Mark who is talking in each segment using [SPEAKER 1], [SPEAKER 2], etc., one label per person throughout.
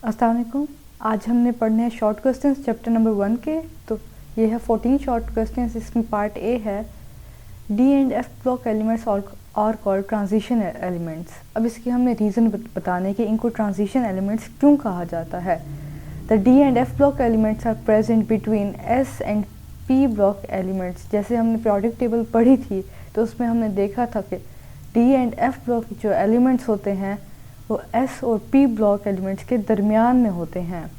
[SPEAKER 1] अस्सलाम वालेकुम। आज हमने पढ़ने हैं शॉर्ट क्वेश्चंस चैप्टर नंबर 1 के। तो ये है 14 शॉर्ट क्वेश्चंस। इसमें पार्ट ए है D and F block elements और कॉल्ड ट्रांजिशन एलिमेंट्स। अब इसके हमने रीज़न बताने कि इनको ट्रांजिशन एलिमेंट्स क्यों कहा जाता है। The D and F block elements are present between S and P block elements. जैसे हमने पीरियोडिक टेबल पढ़ी थी तो उसमें हमने देखा था कि डी एंड एफ ब्लॉक जो एलिमेंट्स होते हैं वो एस और पी ब्लॉक एलिमेंट्स के दरमियान में होते हैं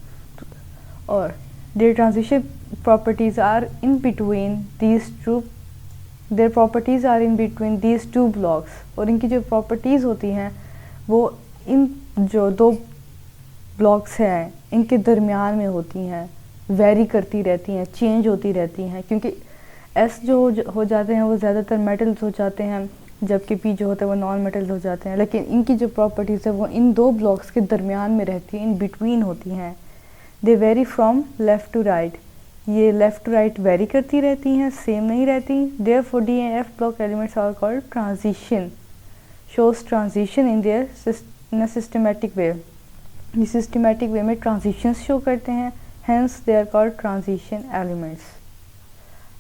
[SPEAKER 1] और their transition properties are in between these two their properties are in between these two blocks. और इनकी जो प्रॉपर्टीज़ होती हैं वो इन जो दो ब्लॉक्स हैं इनके दरमियान में होती हैं, वेरी करती रहती हैं, चेंज होती रहती हैं, क्योंकि एस जो हो जाते हैं वो ज़्यादातर मेटल्स हो जाते हैं जबकि पी जो होता है वो नॉन मेटल्स हो जाते हैं। लेकिन इनकी जो प्रॉपर्टीज़ है वो इन दो ब्लॉक्स के दरमियान में रहती हैं, इन बिटवीन होती हैं। They vary from left to right. ये लेफ़्ट टू राइट वेरी करती रहती हैं, सेम नहीं रहती। Therefore d and F block elements are called transition, shows transition in their systematic way. ये सिस्टमेटिक वे में ट्रांजिशंस शो करते हैं, hence they are called transition elements.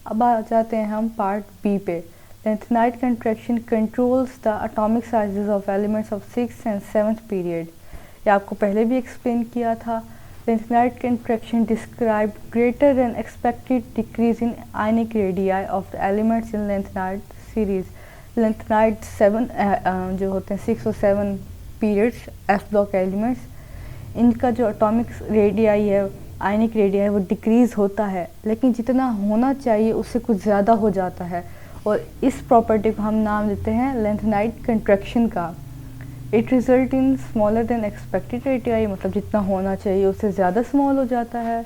[SPEAKER 1] अब आ जाते हैं हम पार्ट बी पे। Lengthenite contraction controls the atomic sizes of elements of 6th and 7th period। ये आपको पहले भी एक्सप्लेन किया था। Lengthenite contraction described greater than expected decrease in ionic radii of the elements in lengthenite series। Lengthenite 7 जो होते हैं 6 और 7 periods F block elements, इनका जो atomic radii है, ionic radii है, वो डिक्रीज़ होता है, लेकिन जितना होना चाहिए उससे कुछ ज़्यादा हो जाता है और इस प्रॉपर्टी को हम नाम देते हैं लेंथेनाइट कंट्रैक्शन का। It result in smaller than expected radii, मतलब जितना होना चाहिए उससे ज़्यादा स्मॉल हो जाता है।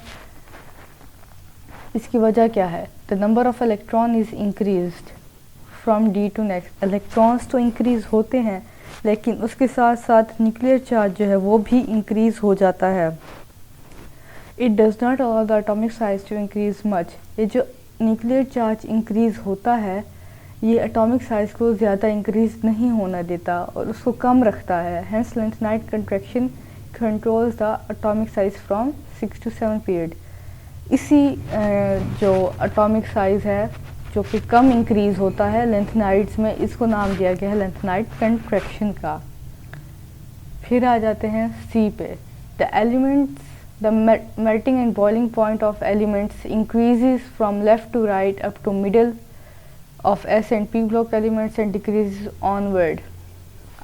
[SPEAKER 1] इसकी वजह क्या है? The number of electron is increased from D to next. Electrons तो इंक्रीज़ होते हैं लेकिन उसके साथ साथ न्यूक्लियर चार्ज जो है वो भी इंक्रीज़ हो जाता है। It does not allow the atomic size to increase much. ये जो न्यूक्लियर चार्ज इंक्रीज़ होता है ये एटॉमिक साइज़ को ज़्यादा इंक्रीज़ नहीं होना देता और उसको कम रखता है। Hence lanthanide contraction controls the atomic size from 6 to 7 period. इसी जो एटॉमिक साइज़ है जो कि कम इंक्रीज़ होता है लेंथेनाइट्स में, इसको नाम दिया गया है लेंथेनाइट कंट्रैक्शन का। फिर आ जाते हैं सी पे। The elements The melting and boiling point of elements increases from left to right up to middle of S and P block elements and decreases onward।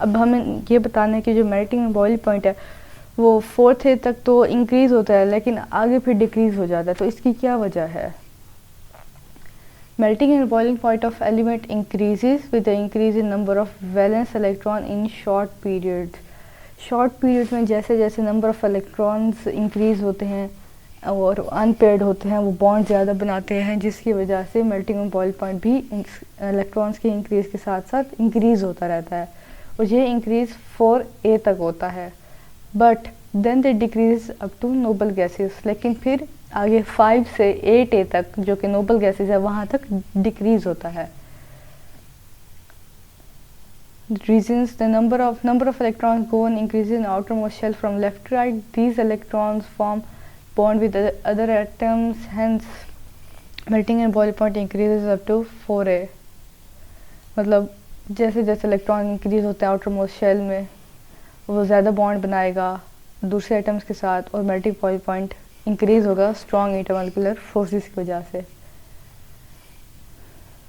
[SPEAKER 1] अब हमें ये बताना है कि जो melting and boiling point है वो 4th तक तो इंक्रीज़ होता है लेकिन आगे फिर डिक्रीज़ हो जाता है, तो इसकी क्या वजह है? Melting and boiling point of element increases with the increase in number of valence electron in short periods। Short period में जैसे जैसे नंबर ऑफ़ इलेक्ट्रॉन्स इंक्रीज़ होते हैं और अनपेयर्ड होते हैं वो बॉन्ड ज़्यादा बनाते हैं, जिसकी वजह से मेल्टिंग और बॉइल पॉइंट भी इलेक्ट्रॉन्स के इंक्रीज़ के साथ साथ इंक्रीज़ होता रहता है और ये इंक्रीज़ 4a तक होता है। But then they decrease up to noble gases. लेकिन फिर आगे 5 से 8a तक जो कि नोबल गैसेस है वहाँ तक डिक्रीज़ होता है। Reasons: the number of electrons go on increases in outermost shell from left to right. These electrons form bond with other atoms, hence melting and boiling point increases up to 4a। मतलब जैसे जैसे electron increase होते हैं outermost shell में वो ज़्यादा bond बनाएगा दूसरे एटम्स के साथ और मेल्टिंग बॉइलिंग पॉइंट इंक्रीज होगा स्ट्रॉन्ग इंटरमोलिकुलर फोर्सेस की वजह से।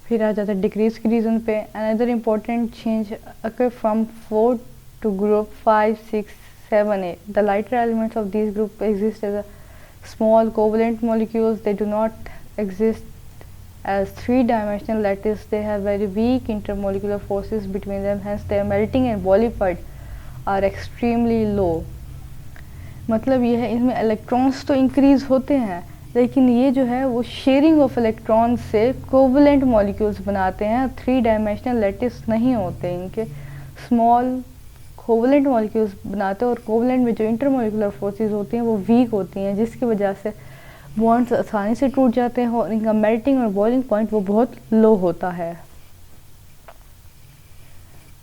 [SPEAKER 1] फिर आ जाता है डिक्रीज के रीज़न पे। Another important change occur from 4 to group 5, 6, 7a। The lighter elements of this group exist as a small covalent molecules। they do not exist as 3-dimensional lattice। they have very weak intermolecular forces between them, hence their melting and boiling point are extremely low। मतलब ये है इसमें electrons तो increase होते हैं लेकिन ये जो है वो शेयरिंग ऑफ इलेक्ट्रॉन से कोवलेंट मॉलिक्यूल्स बनाते हैं, 3-डायमेंशनल लैटिस नहीं होते इनके, स्मॉल कोवलेंट मॉलिक्यूल्स बनाते हैं और कोवलेंट में जो इंटरमोलिकुलर फोर्सेस होती हैं वो वीक होती हैं, जिसकी वजह से बॉन्ड्स आसानी से टूट जाते हैं और इनका मेल्टिंग और बॉइलिंग पॉइंट वो बहुत लो होता है।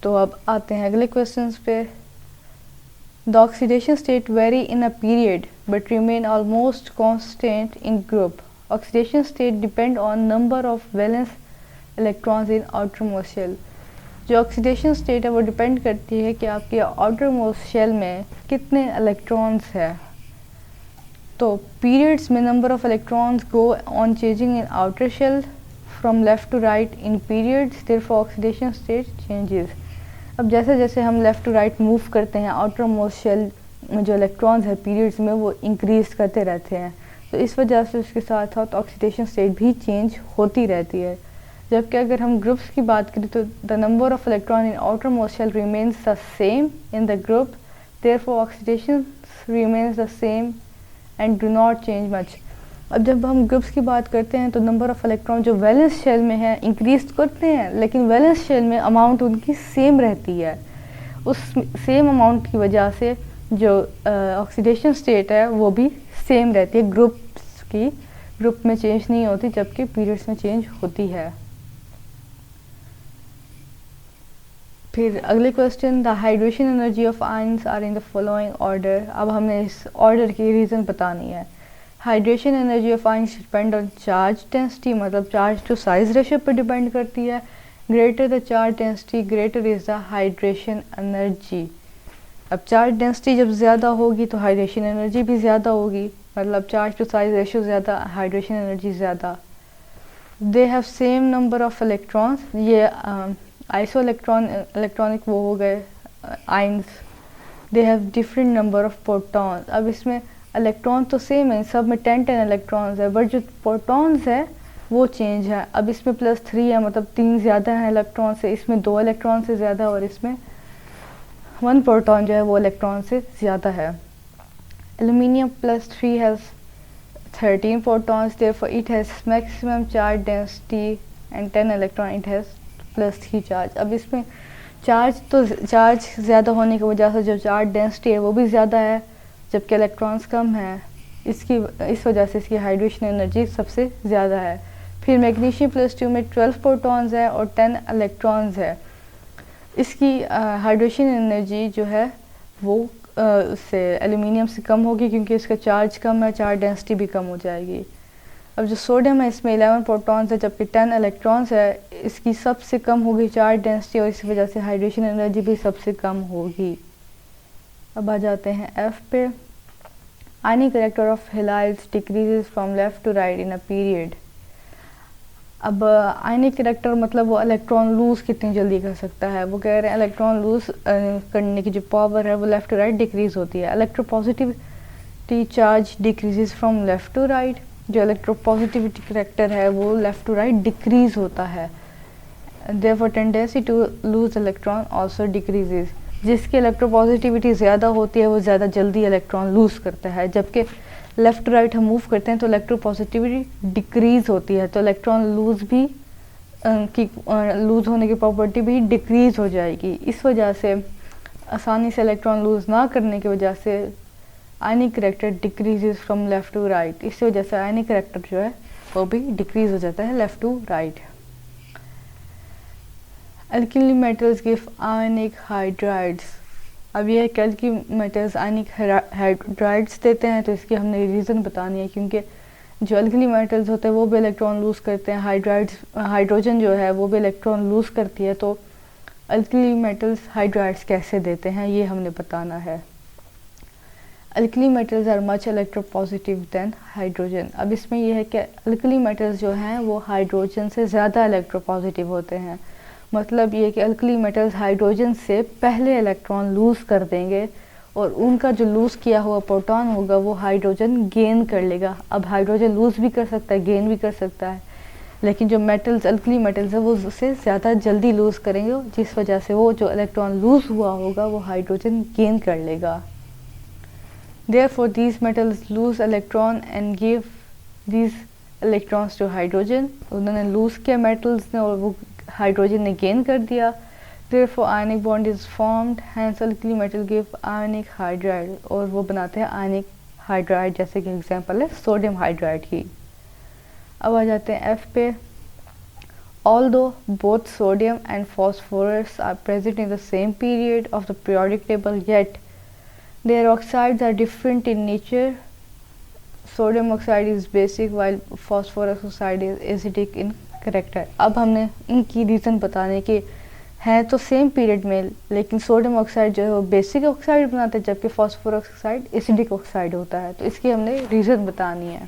[SPEAKER 1] तो अब आते हैं अगले क्वेश्चंस पे। The oxidation state vary in a period but remain almost constant in group. Oxidation state depend on number of valence electrons in outermost shell. जो ऑक्सीडेशन स्टेट है वो डिपेंड करती है कि आपके आउटरमोस्ट शेल में कितने इलेक्ट्रॉन्स है। तो पीरियड्स में number of electrons go on changing in outer shell from left to right in periods, therefore oxidation state changes. अब जैसे जैसे हम लेफ़्ट टू राइट मूव करते हैं आउटर मोस्ट शेल में जो इलेक्ट्रॉन्स है पीरियड्स में वो इंक्रीज करते रहते हैं, तो इस वजह से उसके साथ साथ ऑक्सीडेशन स्टेट भी चेंज होती रहती है। जबकि अगर हम ग्रुप्स की बात करें तो the number of electron in outermost shell remains the same in the group, therefore oxidation remains the same and do not change much. अब जब हम ग्रुप्स की बात करते हैं तो नंबर ऑफ इलेक्ट्रॉन जो वैलेंस शेल में है इंक्रीज करते हैं, लेकिन वैलेंस शेल में अमाउंट उनकी सेम रहती है। उस सेम अमाउंट की वजह से जो ऑक्सीडेशन स्टेट है वो भी सेम रहती है, ग्रुप में चेंज नहीं होती, जबकि पीरियड्स में चेंज होती है। फिर अगले question, the hydration energy of ions are in the following order. अब हमने इस ऑर्डर की रीज़न बतानी है। Hydration energy of ions depend on charge density, मतलब चार्ज टू साइज रेशियो पर डिपेंड करती है। Greater the charge density greater is the hydration energy. अब चार्ज डेंसिटी जब ज़्यादा होगी तो हाइड्रेशन एनर्जी भी ज़्यादा होगी, मतलब चार्ज टू साइज रेशियो ज़्यादा, हाइड्रेशन एनर्जी ज़्यादा। They have same number of electrons, ये आइसो इलेक्ट्रॉनिक वो हो गए ions. They have different number of protons. अब इसमें इलेक्ट्रॉन तो सेम है, सब में 10 इलेक्ट्रॉन्स है, बट जो प्रोटॉन्स है वो चेंज है। अब इसमें +3 है, मतलब 3 ज़्यादा हैं इलेक्ट्रॉन से, इसमें 2 इलेक्ट्रॉन से ज़्यादा, और इसमें 1 प्रोटॉन जो है वो इलेक्ट्रॉन से ज़्यादा है। Aluminium +3 has 13 protons, therefore it has maximum charge density and 10 electron, it has +3 charge. अब इसमें चार्ज ज़्यादा होने की वजह से जो चार्ज डेंसिटी है वो भी ज़्यादा है, जबकि इलेक्ट्रॉन्स कम है, इस वजह से इसकी हाइड्रेशन एनर्जी सबसे ज़्यादा है। फिर मैग्नीशियम +2 में 12 प्रोटॉन्स है और 10 इलेक्ट्रॉन्स है। इसकी हाइड्रेशन एनर्जी जो है वो उससे एल्यूमिनियम से कम होगी, क्योंकि इसका चार्ज कम है, चार्ज डेंसिटी भी कम हो जाएगी। अब जो सोडियम है इसमें 11 प्रोटॉन्स है जबकि 10 इलेक्ट्रॉन्स है, इसकी सबसे कम होगी चार्ज डेंसिटी, और इस वजह से हाइड्रेशन एनर्जी भी सबसे कम होगी। अब आ जाते हैं F पे। Ionic character of halides decreases from left to right in a period. अब आयनिक कैरेक्टर मतलब वो इलेक्ट्रॉन लूज कितनी जल्दी कर सकता है। वो कह रहे हैं इलेक्ट्रॉन लूज करने की जो पावर है वो लेफ्ट टू राइट डिक्रीज होती है। Electropositivity charge decreases from left to right. जो इलेक्ट्रोपॉजिटिविटी कैरेक्टर है वो लेफ्ट टू राइट डिक्रीज होता है। Therefore tendency to lose electron also decreases. जिसकी इलेक्ट्रोपॉजिटिविटी ज़्यादा होती है वो ज़्यादा जल्दी इलेक्ट्रॉन लूज करता है, जबकि लेफ़्ट टू राइट हम मूव करते हैं तो इलेक्ट्रोपॉजिटिविटी डिक्रीज़ होती है, तो इलेक्ट्रॉन लूज भी लूज होने की प्रॉपर्टी भी डिक्रीज़ हो जाएगी। इस वजह से आसानी से इलेक्ट्रॉन लूज ना करने की वजह से ionic character decreases from left to right. इस वजह से आयनिक कैरेक्टर जो है वो भी डिक्रीज़ हो जाता है left to right. Alkali metals give ionic hydrides. अब यह है कि अल्किली मेटल्स आयनिक हाइड्राइड्स देते हैं, तो इसकी हमने रीज़न बतानी है, क्योंकि जो अल्किली मेटल्स होते हैं वो भी इलेक्ट्रॉन लूज़ करते हैं, हाइड्रोजन जो है वो भी इलेक्ट्रॉन लूज़ करती है। तो अल्किली मेटल्स हाइड्राइड्स कैसे देते हैं ये हमने बताना है। Alkali metals are much electropositive than hydrogen. अब इसमें यह है कि अल्किली मेटल्स जो हैं वो हाइड्रोजन से ज़्यादा इलेक्ट्रोपॉजिटिव होते हैं। मतलब ये कि अल्कली मेटल्स हाइड्रोजन से पहले इलेक्ट्रॉन लूज़ कर देंगे और उनका जो लूज़ किया हुआ प्रोटॉन होगा वो हाइड्रोजन गेन कर लेगा। अब हाइड्रोजन लूज़ भी कर सकता है, गेन भी कर सकता है, लेकिन जो मेटल्स अल्कली मेटल्स है वो उससे ज़्यादा जल्दी लूज़ करेंगे, जिस वजह से वो जो इलेक्ट्रॉन लूज़ हुआ होगा वो हाइड्रोजन गेन कर लेगा। Therefore these metals lose electron and give these electrons to hydrogen। उन्होंने लूज़ किया मेटल्स ने और वो हाइड्रोजन ने गेन कर दिया। Therefore ionic bond is formed, hence alkali metal give ionic hydride, और वो बनाते हैं आयनिक हाइड्राइड, जैसे कि एग्जांपल है सोडियम हाइड्राइड की। अब आ जाते हैं F पे। Although both sodium and phosphorus are present in the same period of the periodic table, yet Their oxides are different in nature. Sodium oxide is basic while phosphorus oxide is acidic in character. अब हमने इनकी reason बताने के हैं तो same period में, लेकिन sodium oxide जो है वो बेसिक ऑक्साइड बनाता है जबकि फॉस्फोरस ऑक्साइड एसिडिक ऑक्साइड होता है, तो इसकी हमने रीज़न बतानी है.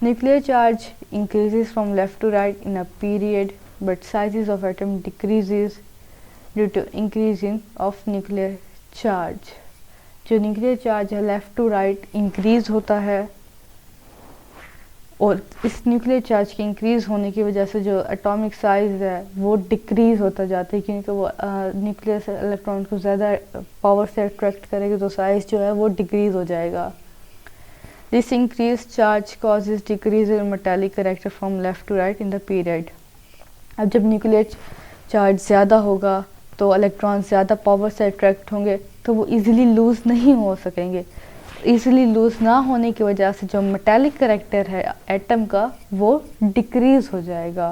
[SPEAKER 1] Nuclear charge increases from left to right in a period but sizes of atom decreases due to increasing of nuclear charge. जो न्यूक्लियर चार्ज है लेफ़्ट टू राइट इंक्रीज़ होता है, और इस न्यूक्लियर चार्ज के इंक्रीज़ होने की वजह से जो एटॉमिक साइज़ है वो डिक्रीज़ होता जाता है, क्योंकि वो न्यूक्लियर से इलेक्ट्रॉन को ज़्यादा पावर से अट्रैक्ट करेगा तो साइज़ जो है वो डिक्रीज़ हो जाएगा. This increase charge causes decrease in metallic character from left to right in the period. अब जब न्यूक्लियर चार्ज ज़्यादा होगा तो इलेक्ट्रॉन ज़्यादा पावर से अट्रैक्ट होंगे तो वो इजीली लूज़ नहीं हो सकेंगे. इजीली लूज़ ना होने की वजह से जो मेटालिक करेक्टर है एटम का वो डिक्रीज़ हो जाएगा.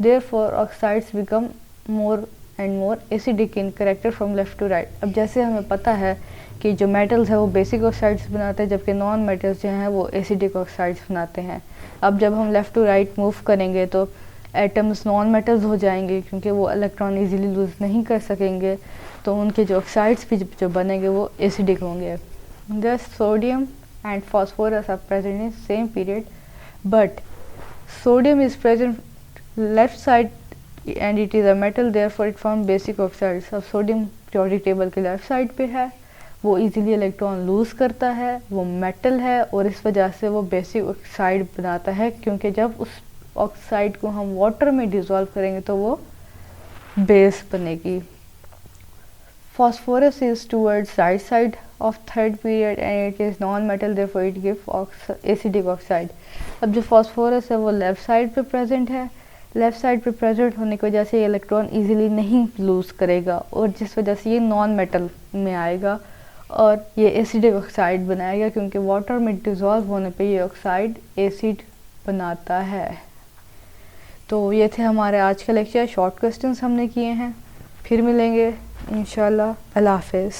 [SPEAKER 1] Therefore oxides become more and more acidic in character from left to right. अब जैसे हमें पता है कि जो मेटल्स है वो बेसिक ऑक्साइड्स बनाते हैं जबकि नॉन मेटल्स जो हैं वो एसिडिक ऑक्साइड्स बनाते हैं. अब जब हम लेफ़्ट टू राइट मूव करेंगे तो एटम्स नॉन मेटल्स हो जाएंगे क्योंकि वो इलेक्ट्रॉन इजीली लूज़ नहीं कर सकेंगे, तो उनके जो ऑक्साइड्स भी जो बनेंगे वो एसिडिक होंगे. Thus sodium and phosphorus are present in same period, but sodium is present left side and it is a metal, therefore it forms basic oxides. अब सोडियम periodic टेबल के लेफ्ट साइड पे है, वो easily electron loose करता है, वो metal है और इस वजह से वो बेसिक ऑक्साइड बनाता है, क्योंकि जब उस ऑक्साइड को हम वाटर में डिज़ोल्व करेंगे तो वो बेस बनेगी. Phosphorus is towards right side of third period and it is non-metal, therefore it gives acidic oxide. अब जो phosphorus है वो लेफ़्ट साइड पे प्रेजेंट है, लेफ़्ट साइड पे प्रेजेंट होने की वजह से ये इलेक्ट्रॉन इजीली नहीं लूज़ करेगा और जिस वजह से ये नॉन मेटल में आएगा और ये एसिडिक ऑक्साइड बनाएगा, क्योंकि वाटर में डिज़ोल्व होने पे ये ऑक्साइड एसिड बनाता है. तो ये थे हमारे आज का लेक्चर. शॉर्ट क्वेश्चंस हमने किए हैं. फिर मिलेंगे इंशाल्लाह. अल्लाह हाफ़िज़.